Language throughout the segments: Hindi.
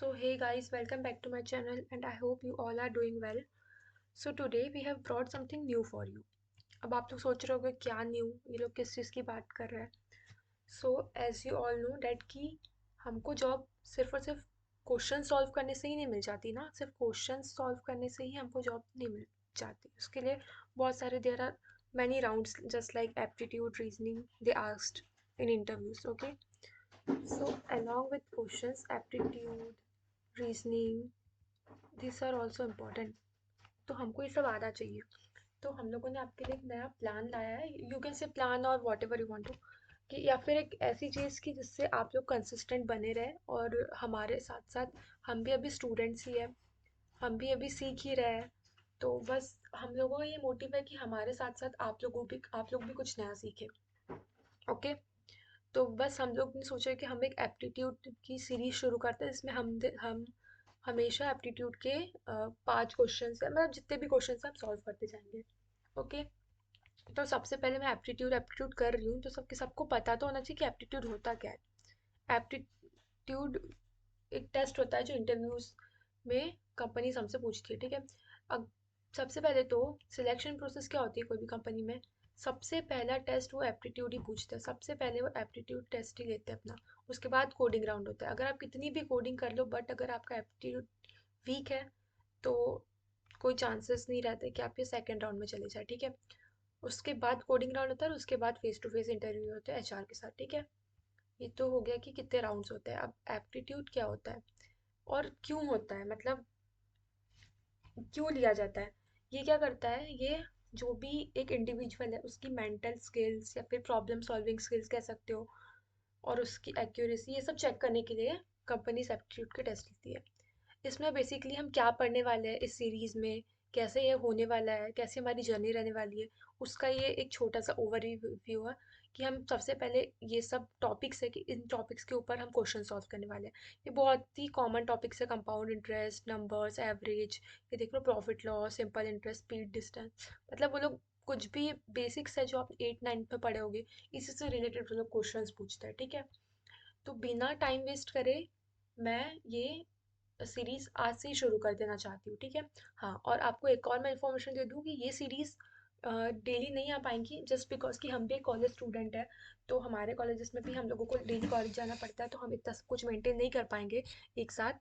So hey guys, welcome back to my channel and I hope you all are doing well. So today we have brought something new for you. अब आप लोग सोच रहे होगे क्या न्यू, ये लोग किस चीज़ की बात कर रहे हैं. So as you all know that कि हमको जॉब सिर्फ और सिर्फ क्वेश्चन सॉल्व करने से ही नहीं मिल जाती ना. सिर्फ क्वेश्चन सॉल्व करने से ही हमको जॉब नहीं मिल जाती. उसके लिए बहुत सारे there are many rounds just like aptitude reasoning they asked in interviews. Okay, so along with questions, aptitude, reasoning, these are also important. तो हमको ये सब आना चाहिए. तो हम लोगों ने आपके लिए एक नया प्लान लाया है. यू कैन से प्लान और whatever you want to, कि या फिर एक ऐसी चीज़ की जिससे आप लोग कंसिस्टेंट बने रहे और हमारे साथ साथ हम भी अभी स्टूडेंट्स ही हैं, हम भी अभी सीख ही रहे हैं. तो बस हम लोगों का ये मोटिव है कि हमारे साथ साथ आप लोग भी कुछ नया सीखें. ओके, तो बस हम लोग ने सोचा कि हम एक एप्टीट्यूड की सीरीज शुरू करते हैं जिसमें हम हमेशा एप्टीट्यूड के 5 क्वेश्चन है, मतलब जितने भी क्वेश्चन हम सॉल्व करते जाएंगे. ओके, तो सबसे पहले मैं एप्टीट्यूड एप्टीट्यूड कर रही हूँ, तो सबको पता तो होना चाहिए कि एप्टीट्यूड होता क्या है. एप्टीट्यूड एक टेस्ट होता है जो इंटरव्यूज में कंपनी हमसे पूछती है. ठीक है, अब सबसे पहले तो सिलेक्शन प्रोसेस क्या होती है कोई भी कंपनी में. सबसे पहला टेस्ट वो एप्टीट्यूड ही पूछते हैं. सबसे पहले वो एप्टीट्यूड टेस्ट ही लेते हैं अपना. उसके बाद कोडिंग राउंड होता है. अगर आप कितनी भी कोडिंग कर लो बट अगर आपका एप्टीट्यूड वीक है तो कोई चांसेस नहीं रहते कि आप ये सेकेंड राउंड में चले जाए. ठीक है, उसके बाद कोडिंग राउंड होता है और उसके बाद फेस टू फेस इंटरव्यू होता है एचआर के साथ. ठीक है, ये तो हो गया कि कितने राउंड्स होते हैं. अब एप्टीट्यूड क्या होता है और क्यों होता है, मतलब क्यों लिया जाता है. ये क्या करता है, ये जो भी एक इंडिविजुअल है उसकी मेंटल स्किल्स या फिर प्रॉब्लम सॉल्विंग स्किल्स कह सकते हो, और उसकी एक्यूरेसी, ये सब चेक करने के लिए कंपनी एप्टीट्यूड के टेस्ट लेती है. इसमें बेसिकली हम क्या पढ़ने वाले हैं इस सीरीज़ में, कैसे ये होने वाला है, कैसे हमारी जर्नी रहने वाली है, उसका ये एक छोटा सा ओवरव्यू है. कि हम सबसे पहले ये सब टॉपिक्स है कि इन टॉपिक्स के ऊपर हम क्वेश्चन सॉल्व करने वाले हैं. ये बहुत ही कॉमन टॉपिक्स है. कंपाउंड इंटरेस्ट, नंबर्स, एवरेज, ये देख लो, profit loss, simple interest, speed, distance, मतलब वो लोग कुछ भी बेसिक्स है जो आप 8 9 में पढ़े होगे, इसी से रिलेटेड वो लोग क्वेश्चंस पूछते हैं. ठीक है, तो बिना टाइम वेस्ट करे मैं ये सीरीज आज से ही शुरू कर देना चाहती हूँ. ठीक है, हाँ, और आपको एक और मैं इन्फॉर्मेशन दे दूँ कि ये सीरीज डेली नहीं आ पाएंगी जस्ट बिकॉज कि हम भी एक कॉलेज स्टूडेंट है. तो हमारे कॉलेजेस में भी हम लोगों को डेली कॉलेज जाना पड़ता है, तो हम इतना सब कुछ मेंटेन नहीं कर पाएंगे एक साथ.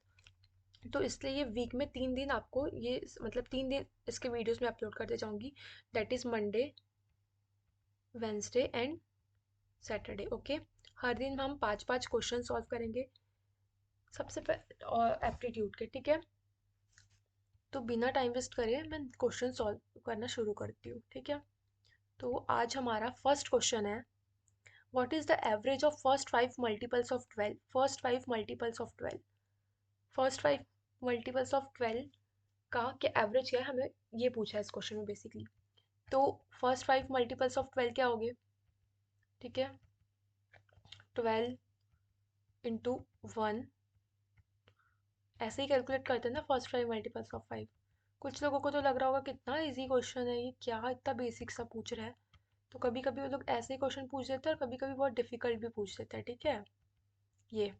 तो इसलिए ये वीक में 3 दिन आपको ये, मतलब 3 दिन इसके वीडियोस में अपलोड करते जाऊंगी. That is Monday, Wednesday and Saturday. Okay, हर दिन हम 5 5 क्वेश्चन सॉल्व करेंगे सबसे पहले और एप्टीट्यूड के. ठीक है, तो बिना टाइम वेस्ट करे मैं क्वेश्चन सॉल्व करना शुरू करती हूँ. ठीक है, तो आज हमारा फर्स्ट क्वेश्चन है, what is the average of first 5 multiples of 12. First 5 multiples of 12 का क्या एवरेज क्या है, हमें ये पूछा है इस क्वेश्चन में बेसिकली. तो फर्स्ट 5 मल्टीपल्स ऑफ 12 क्या होंगे. ठीक है, 12 × 1, ऐसे ही कैलकुलेट करते हैं ना फर्स्ट 5 मल्टीपल्स ऑफ 5. कुछ लोगों को तो लग रहा होगा कितना इजी क्वेश्चन है ये, क्या इतना बेसिक सा पूछ रहा है. तो कभी कभी वो लोग ऐसे ही क्वेश्चन पूछ देते हैं और कभी कभी बहुत डिफिकल्ट भी पूछ देते हैं. ठीक है, ये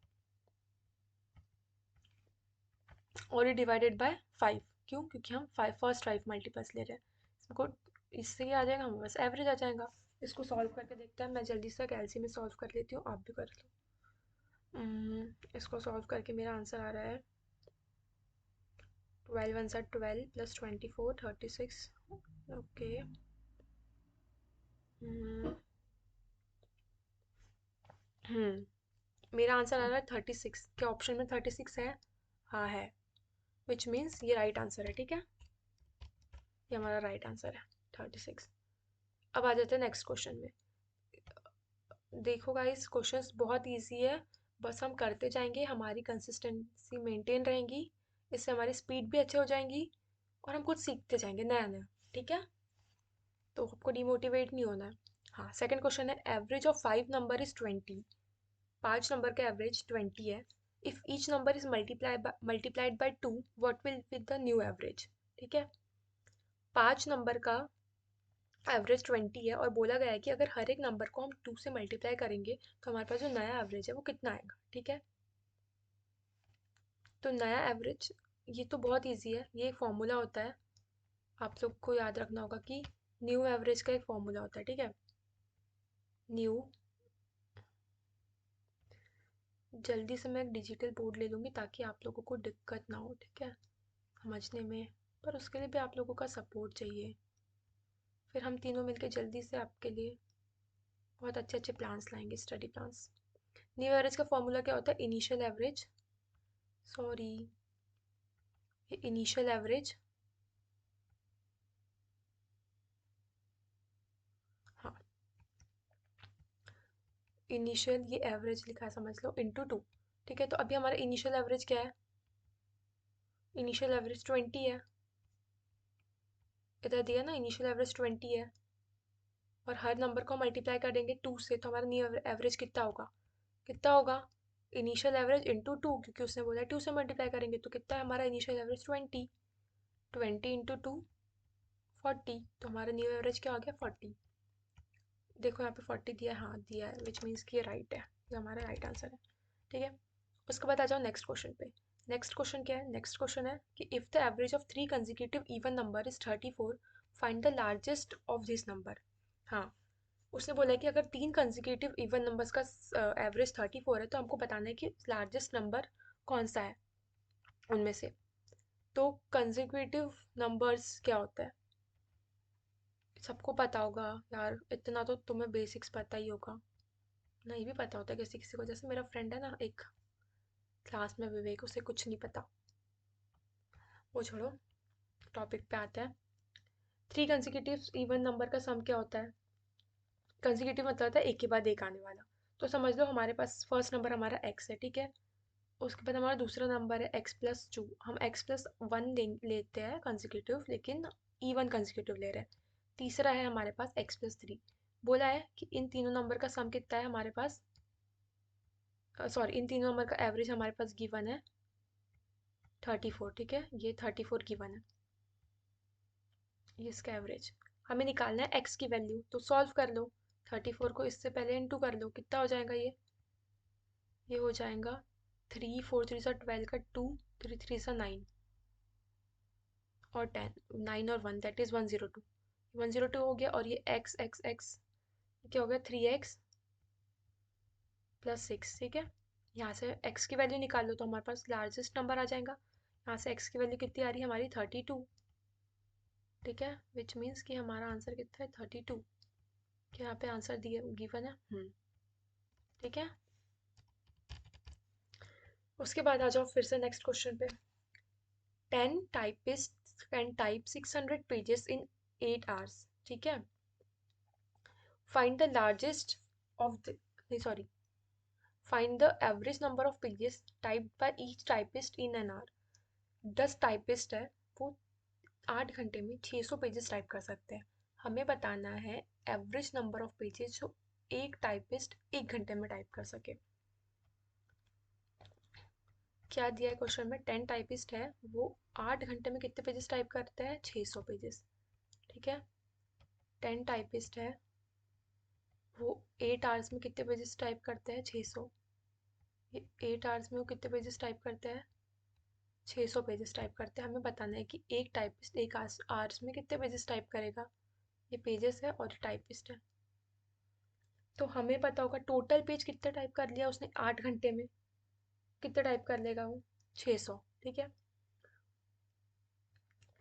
और ये डिवाइडेड बाय 5. क्यों, क्योंकि हम फर्स्ट 5 मल्टीपल्स ले रहे हैं. इसको इससे ही आ जाएगा, हमें बस एवरेज आ जाएगा. इसको सॉल्व करके देखते हैं. मैं जल्दी से कैलसी में सॉल्व कर लेती हूँ, आप भी कर लो. इसको सॉल्व करके मेरा आंसर आ रहा है 12 × 1 = 12 + 24 36. ओके, मेरा आंसर आ रहा है 36. क्या ऑप्शन में 36 है? हाँ है, विच मीन्स ये राइट आंसर है. ठीक है, ये हमारा राइट आंसर है 36. अब आ जाते हैं नेक्स्ट क्वेश्चन में. देखो गाइस, क्वेश्चंस बहुत इजी है, बस हम करते जाएंगे, हमारी कंसिस्टेंसी मेंटेन रहेंगी, इससे हमारी स्पीड भी अच्छी हो जाएंगी और हम कुछ सीखते जाएंगे नया नया. ठीक है, तो आपको डिमोटिवेट नहीं होना है. हाँ, सेकंड क्वेश्चन है, average of 5 number is 20. 5 number का एवरेज 20 है. If each number is multiplied by 2, what will be the new average. ठीक है, 5 नंबर का एवरेज 20 है और बोला गया है कि अगर हर एक नंबर को हम 2 से मल्टीप्लाई करेंगे तो हमारे पास जो नया एवरेज है वो कितना आएगा. ठीक है, तो नया एवरेज, ये तो बहुत इजी है, ये एक फॉर्मूला होता है, आप लोग को याद रखना होगा कि न्यू एवरेज का एक फॉर्मूला होता है, ठीक है। न्यू, जल्दी से मैं एक डिजिटल बोर्ड ले लूँगी ताकि आप लोगों को दिक्कत ना हो, ठीक है, समझने में। पर उसके लिए भी आप लोगों का सपोर्ट चाहिए, फिर हम तीनों मिलके जल्दी से आपके लिए बहुत अच्छे अच्छे प्लान्स लाएंगे, स्टडी प्लान्स। न्यू एवरेज का फॉर्मूला क्या होता है? इनिशियल एवरेज, सॉरी, ये इनिशियल एवरेज, हाँ, इनिशियल ये एवरेज लिखा है समझ लो, इंटू टू, ठीक है। तो अभी हमारा इनिशियल एवरेज क्या है? इनिशियल एवरेज 20 है, इधर दिया ना, इनिशियल एवरेज 20 है, और हर नंबर को मल्टीप्लाई करेंगे 2 से, तो हमारा न्यू एवरेज कितना होगा? कितना होगा? इनिशियल एवरेज इंटू टू, क्योंकि उसने बोला 2 से मल्टीप्लाई करेंगे, तो कितना है हमारा इनिशियल एवरेज? 20, 20 इंटू टू 40, तो हमारा न्यू एवरेज क्या हो गया? 40। देखो यहाँ पे 40 दिया है, हाँ दिया है, विच मीन्स कि ये राइट है, ये हमारा राइट आंसर है, ठीक है। उसके बाद आ जाओ नेक्स्ट क्वेश्चन पे। नेक्स्ट क्वेश्चन क्या है? नेक्स्ट क्वेश्चन है कि if the average of 3 consecutive even number is 34, find the largest of this number. हाँ, उसने बोला है कि अगर 3 कंसेक्यूटिव इवन नंबर्स का एवरेज 34 है, तो हमको बताना है कि लार्जेस्ट नंबर कौन सा है उनमें से। तो कंसेक्यूटिव नंबर्स क्या होता है? सबको पता होगा यार, इतना तो तुम्हें बेसिक्स पता ही होगा, नहीं भी पता होता है किसी किसी को, जैसे मेरा फ्रेंड है ना एक क्लास में, विवेक, उसे कुछ नहीं पता। वो छोड़ो, टॉपिक पे आते हैं। 3 कंसेक्यूटिव इवन नंबर का सम क्या होता है? कंसेक्यूटिव मतलब होता है एक के बाद एक आने वाला। तो समझ लो हमारे पास फर्स्ट नंबर हमारा एक्स है, ठीक है। उसके बाद हमारा दूसरा नंबर है x+2, हम x+1 लेते हैं कंसेक्यूटिव, लेकिन इवन कंसेक्यूटिव ले रहे हैं। तीसरा है हमारे पास x+3। बोला है कि इन तीनों नंबर का सम कितना है हमारे पास, सॉरी, इन तीनों नंबर का एवरेज हमारे पास गिवन है 34, ठीक है, ये 34 गिवन है, ये इसका एवरेज। हमें निकालना है x की वैल्यू, तो सॉल्व कर लो, 34 को इससे पहले इंटू कर लो, कितना हो जाएगा ये हो जाएगा 3 4 3 सा 12 का 2, 3 3 सा 9, और 10, 9 और 1 दैट इज़ 102, 102 हो गया। और ये x x x क्या हो गया? 3x प्लस 6, ठीक है। यहाँ से x की वैल्यू निकाल लो तो हमारे पास लार्जेस्ट नंबर आ जाएगा। यहाँ से x की वैल्यू कितनी आ रही है हमारी? 32, ठीक है, विच मीन्स कि हमारा आंसर कितना है? 32। क्या यहाँ पे आंसर दिए गिवन है? ठीक है। उसके बाद आ जाओ फिर से नेक्स्ट क्वेश्चन पे। 10 typists can type 600 pages in 8 hours, ठीक है। Find the largest of the, नहीं sorry, find the average number of pages typed by each typist in an hour। 10 typist है, वो 8 घंटे में 600 पेजेस टाइप कर सकते हैं। हमें बताना है एवरेज नंबर ऑफ पेजेस जो एक टाइपिस्ट 1 घंटे में टाइप कर सके। क्या दिया है क्वेश्चन में? 10 टाइपिस्ट है, वो 8 घंटे में कितने पेजेस टाइप करते हैं? 600 पेजेस, ठीक है। 10 टाइपिस्ट है, वो 8 आवर्स में कितने पेजेस टाइप करते हैं? 600। ये 8 आवर्स में वो कितने पेजेस टाइप करते हैं? 600 पेजेस टाइप करते हैं। हमें बताना है कि एक टाइपिस्ट एक आवर्स में कितने पेजेस टाइप करेगा। ये पेजेस है और टाइपिस्ट है, तो हमें पता होगा टोटल पेज कितने टाइप कर लिया उसने 8 घंटे में, कितने टाइप कर लेगा वो? 600, ठीक है।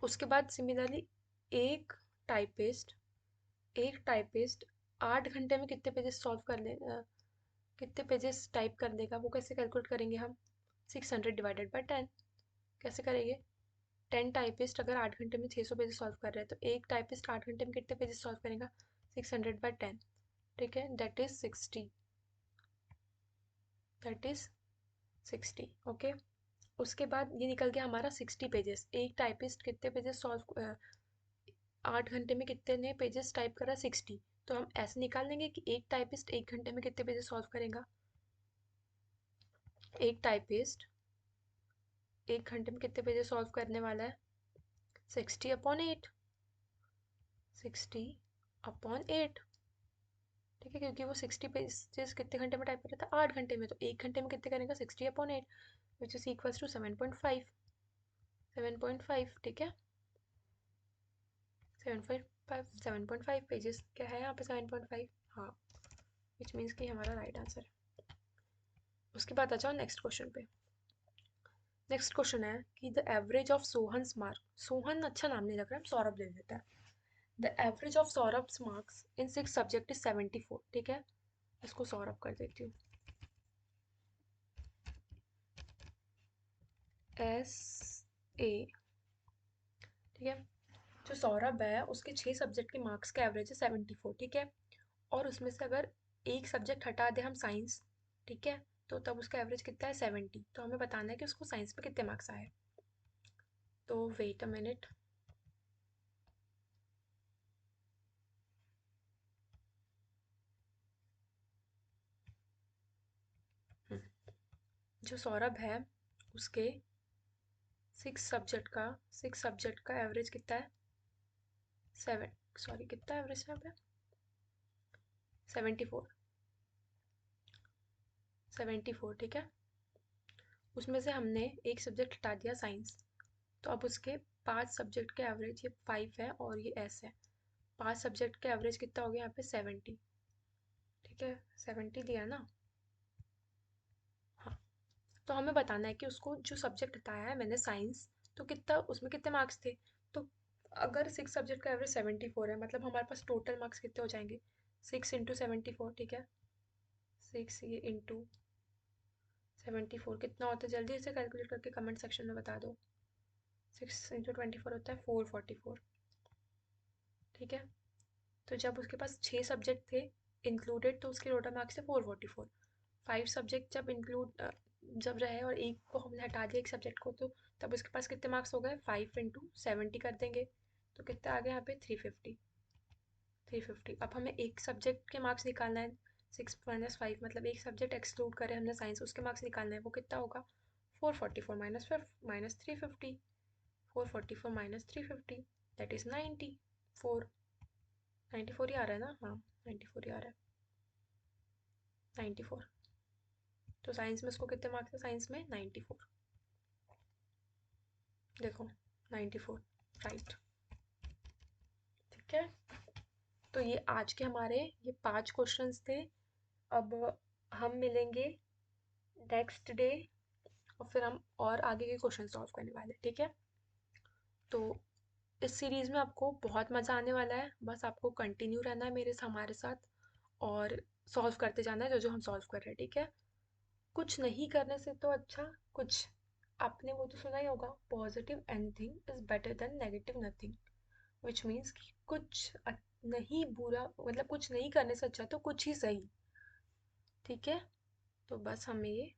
उसके बाद सिमिलरली एक टाइपिस्ट एक टाइपिस्ट 8 घंटे में कितने पेजेस सॉल्व कर ले, कितने पेजेस टाइप कर देगा? वो कैसे कैलकुलेट करेंगे हम? 600 डिवाइडेड बाई 10, कैसे करेंगे? 10 टाइपिस्ट अगर 8 घंटे में 600 पेजेस सॉल्व कर रहे हैं, तो एक टाइपिस्ट 8 घंटे में कितने पेजेस सॉल्व करेगा? 600/10, ठीक है, that is 60, that is 60, okay. उसके बाद ये निकल गया हमारा 60 पेजेस। एक टाइपिस्ट कितने पेजेस सॉल्व, 8 घंटे में कितने पेजेस टाइप करा? 60। तो हम ऐसे निकाल लेंगे कि एक टाइपिस्ट 1 घंटे में कितने पेजेस सॉल्व करेगा। एक टाइपिस्ट 1 घंटे में कितने पेजेस सॉल्व करने वाला है? 60/8, 60/8, ठीक है, क्योंकि वो 60 पेजेस कितने घंटे में टाइप कर रहा था, 8 घंटे में, तो 1 घंटे में कितने करेगा, 60/8, विच इज इक्वल्स टू 7.5, 7.5, ठीक है, 7.5 पेजेस, क्या है यहाँ पे 7.5, हाँ, विच मीन्स कि हमारा राइट आंसर है। उसके बाद आ जाओ नेक्स्ट क्वेश्चन पे। नेक्स्ट क्वेश्चन है कि the average of Sohan's mark, Sohan अच्छा नाम नहीं लग रहा है, सौरभ ले लेता है। The average of Saurabh's marks in 6 subject is 74, ठीक है, इसको सौरभ कर देती हूँ, SA, ठीक है। जो सौरभ है उसके 6 सब्जेक्ट के मार्क्स का एवरेज है 74, ठीक है, और उसमें से अगर एक सब्जेक्ट हटा दे हम साइंस, ठीक है, तो तब उसका एवरेज कितना है 70, तो हमें बताना है कि उसको साइंस में कितने मार्क्स आए। तो वेट अ मिनट, जो सौरभ है उसके 6 सब्जेक्ट का एवरेज कितना है, 7, सॉरी कितना एवरेज है यहाँ पे, 74, 74, ठीक है। उसमें से हमने एक सब्जेक्ट हटा दिया साइंस, तो अब उसके 5 सब्जेक्ट के एवरेज, ये 5 है और ये S है, 5 सब्जेक्ट का एवरेज कितना हो गया यहाँ पे 70, ठीक है, 70 दिया ना, हाँ। तो हमें बताना है कि उसको जो सब्जेक्ट हटाया है मैंने साइंस, तो कितना उसमें कितने मार्क्स थे, तो अगर 6 सब्जेक्ट का एवरेज 74 है, मतलब हमारे पास टोटल मार्क्स कितने हो जाएंगे, 6 × 74, ठीक है, 6 ये इंटू 74 कितना होता है, जल्दी से कैलकुलेट करके कमेंट सेक्शन में बता दो। 6 × 24 होता है 444, ठीक है। तो जब उसके पास 6 सब्जेक्ट थे इंक्लूडेड, तो उसके टोटल मार्क्स थे 444। 5 सब्जेक्ट जब इंक्लूड जब रहे और एक को हमने हटा दिया एक सब्जेक्ट को, तो तब उसके पास कितने मार्क्स हो गए, 5 × 70 कर देंगे, तो कितना आ गया यहाँ पे 350, 350। अब हमें एक सब्जेक्ट के मार्क्स निकालना है, 6 - 5, मतलब एक सब्जेक्ट एक्सक्लूड करे हमने साइंस, उसके मार्क्स निकालना है, वो कितना होगा, 444 माइनस 350, 444 माइनस 350, दैट इज 94, 94 ही आ रहा है ना, हाँ 94 ही आ रहा है, 94। तो साइंस में उसको कितने मार्क्स है, साइंस में 94, देखो 94, राइट, ठीक है। तो ये आज के हमारे ये 5 क्वेश्चंस थे। अब हम मिलेंगे नेक्स्ट डे और फिर हम और आगे के क्वेश्चन सॉल्व करने वाले, ठीक है। तो इस सीरीज़ में आपको बहुत मज़ा आने वाला है, बस आपको कंटिन्यू रहना है हमारे साथ और सॉल्व करते जाना है जो जो हम सॉल्व कर रहे हैं, ठीक है। कुछ नहीं करने से तो अच्छा कुछ, आपने वो तो सुना ही होगा, positive anything is better than negative nothing, which means कि कुछ नहीं बुरा, मतलब कुछ नहीं करने से अच्छा तो कुछ ही सही, ठीक है। तो बस हमें ये,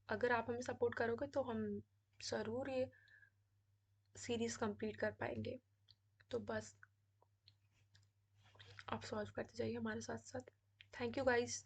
अगर आप हमें सपोर्ट करोगे तो हम ज़रूर ये सीरीज़ कंप्लीट कर पाएंगे। तो बस आप सॉल्व करते जाइए हमारे साथ साथ। Thank you guys.